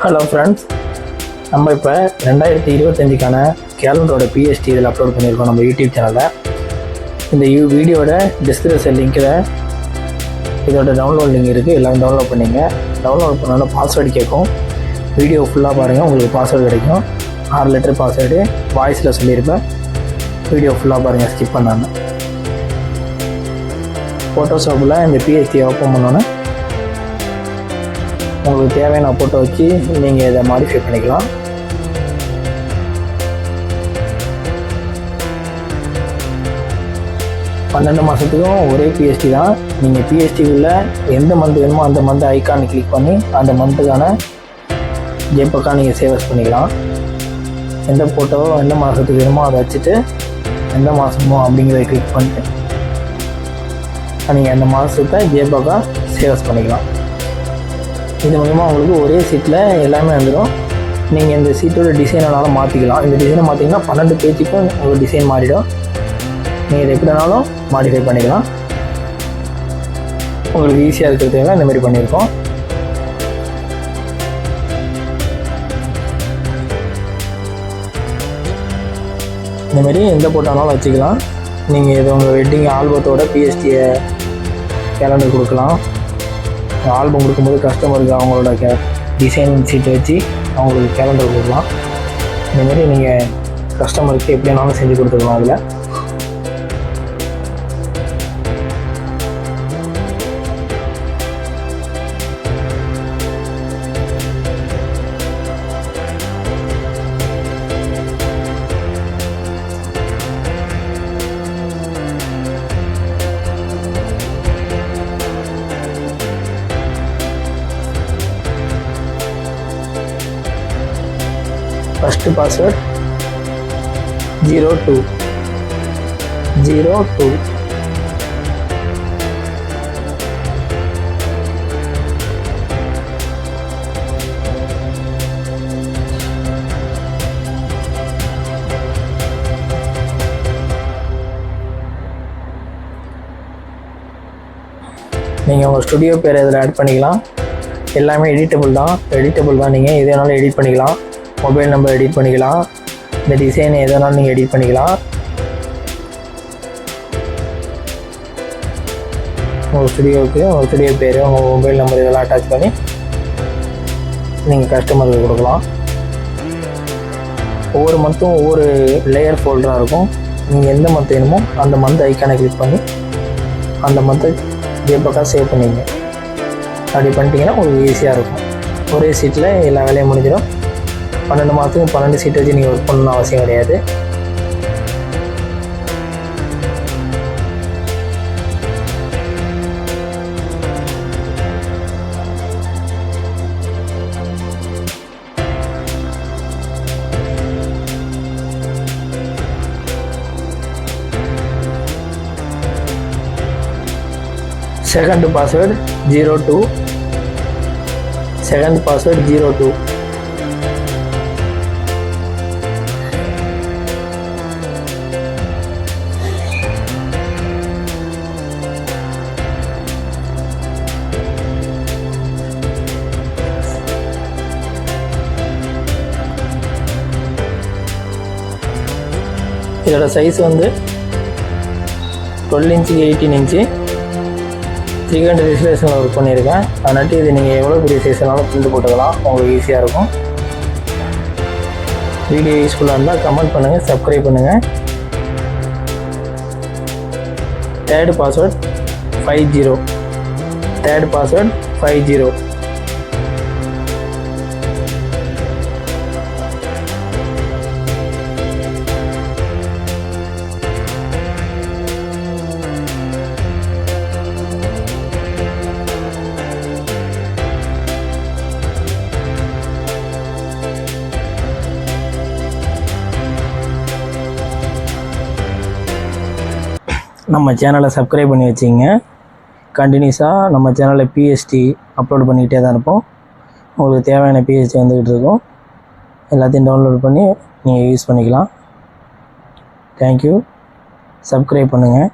Hello friends, நம்ம இப்போ 2025க்கான கேலண்டரோட BST இதில் அப்லோட் பண்ணியிருக்கோம் நம்ம யூடியூப் சேனலில். இந்த வீடியோட டிஸ்கிரிப்ஷன் லிங்கில் இதோட டவுன்லோட் லிங்க் இருக்குது, எல்லாம் டவுன்லோட் பண்ணிங்க. டவுன்லோட் பண்ணோன்னா பாஸ்வேர்டு கேட்கும். வீடியோ ஃபுல்லாக பாருங்கள், உங்களுக்கு பாஸ்வேர்டு கிடைக்கும். 6 லெட்டர் பாஸ்வேர்டு வாய்ஸில் சொல்லியிருப்பேன். வீடியோ ஃபுல்லாக பாருங்கள், ஸ்கிப் பண்ணாமல். ஃபோட்டோஷாப்பில் இந்த பிஎஸ்டியை ஓப்பன் பண்ணோன்னே உங்களுக்கு தேவையான ஃபோட்டோ வச்சு நீங்கள் இதை மாடிஃபை பண்ணிக்கலாம். பன்னெண்டு மாதத்துக்கும் ஒரே பிஎஸ்டி தான். நீங்கள் பிஎஸ்டிக்குள்ளே எந்த மந்த் வேணுமோ அந்த மந்த் ஐக்கானை கிளிக் பண்ணி அந்த மந்த்துக்கான ஜேபக்கா நீங்கள் சேவஸ் பண்ணிக்கலாம். எந்த ஃபோட்டோவோ எந்த மாதத்துக்கு வேணுமோ அதை வச்சுட்டு எந்த மாதமோ அப்படிங்கிறத கிளிக் பண்ணிட்டு நீங்கள் அந்த மாதத்தை ஜேபக்கா சேவஸ் பண்ணிக்கலாம். இது மூலமாக உங்களுக்கு ஒரே சீட்டில் எல்லாமே வந்துடும். நீங்கள் இந்த சீட்டோட டிசைனாலும் மாற்றிக்கலாம். இந்த டிசைனை மாற்றிங்கன்னா 12 பேஜுக்கும் ஒரு டிசைன் மாறிடும். நீங்கள் இதை எப்படி வேணாலும் மாடிஃபை பண்ணிக்கலாம். உங்களுக்கு ஈஸியாக இருக்கிறதுக்காக இந்த மாதிரி பண்ணியிருக்கோம். இந்தமாரி எந்த போட்டாலும் வச்சுக்கலாம். நீங்கள் இது உங்கள் வெட்டிங் ஆல்பத்தோட பிஎஸ்டியை கேலண்டர் கொடுக்கலாம். ஆல்பம் கொடுக்கும்போது கஸ்டமருக்கு அவங்களோட டிசைன் சீட்டை வச்சு அவங்களுக்கு கேலண்டர் கொடுக்கலாம். இந்தமாரி நீங்கள் கஸ்டமருக்கு எப்படி வேணாலும் செஞ்சு கொடுத்துக்கலாம். அதில் ஃபஸ்ட்டு பாஸ்வேர்ட் 02 நீங்கள் உங்கள் ஸ்டுடியோ பேர் இதில் ஆட் பண்ணிக்கலாம். எல்லாமே எடிட்டபிள் தான். நீங்கள் எது வேணாலும் எடிட் பண்ணிக்கலாம். மொபைல் நம்பர் எடிட் பண்ணிக்கலாம். இந்த டிசைன் எதனாலும் நீங்கள் எடிட் பண்ணிக்கலாம். உங்கள் ஸ்டுடியோவுக்கு உங்கள் ஸ்டுடியோ பேர், உங்கள் மொபைல் நம்பர் இதெல்லாம் அட்டாச் பண்ணி நீங்கள் கஸ்டமருக்கு கொடுக்கலாம். ஒவ்வொரு மந்த்தும் ஒவ்வொரு லேயர் ஃபோல்டராக இருக்கும். நீங்கள் எந்த மந்த் வேணுமோ அந்த மந்த் ஐக்கானை கிளிக் பண்ணி அந்த மந்த்தை ஜேபக்கா சேவ் பண்ணிங்க. அப்படி பண்ணிட்டீங்கன்னா உங்களுக்கு ஈஸியாக இருக்கும். ஒரே சீட்டில் எல்லா வேலையும் முடிஞ்சிடும். 12 மாதத்துக்கு 12 சீட் வச்சு நீங்கள் ஒர்க் பண்ணணும்னு அவசியம் கிடையாது. செகண்ட் பாஸ்வேர்டு 02 இதோட சைஸ் வந்து 12 இன்ச்சு 18 இன்ச்சு 300 ரெசல்யூஷனில் ஒர்க் பண்ணியிருக்கேன். அதனால இது நீங்கள் எவ்வளோ பெரிய சைஸ்னாலும் பிரிண்ட் போட்டுக்கலாம். உங்களுக்கு ஈஸியாக இருக்கும். வீடியோ யூஸ்ஃபுல்லாக இருந்தால் கமெண்ட் பண்ணுங்கள், சப்ஸ்கிரைப் பண்ணுங்கள். Third password 50. நம்ம சேனலை சப்ஸ்கிரைப் பண்ணி வச்சிங்க. கண்டினியூஸாக நம்ம சேனலில் பிஎஸ்டி அப்லோட் பண்ணிக்கிட்டே தான் இருப்போம். உங்களுக்கு தேவையான பிஎஸ்டி வந்துக்கிட்டு இருக்கும். எல்லாத்தையும் டவுன்லோட் பண்ணி நீங்கள் யூஸ் பண்ணிக்கலாம். தேங்க்யூ. சப்ஸ்கிரைப் பண்ணுங்கள்.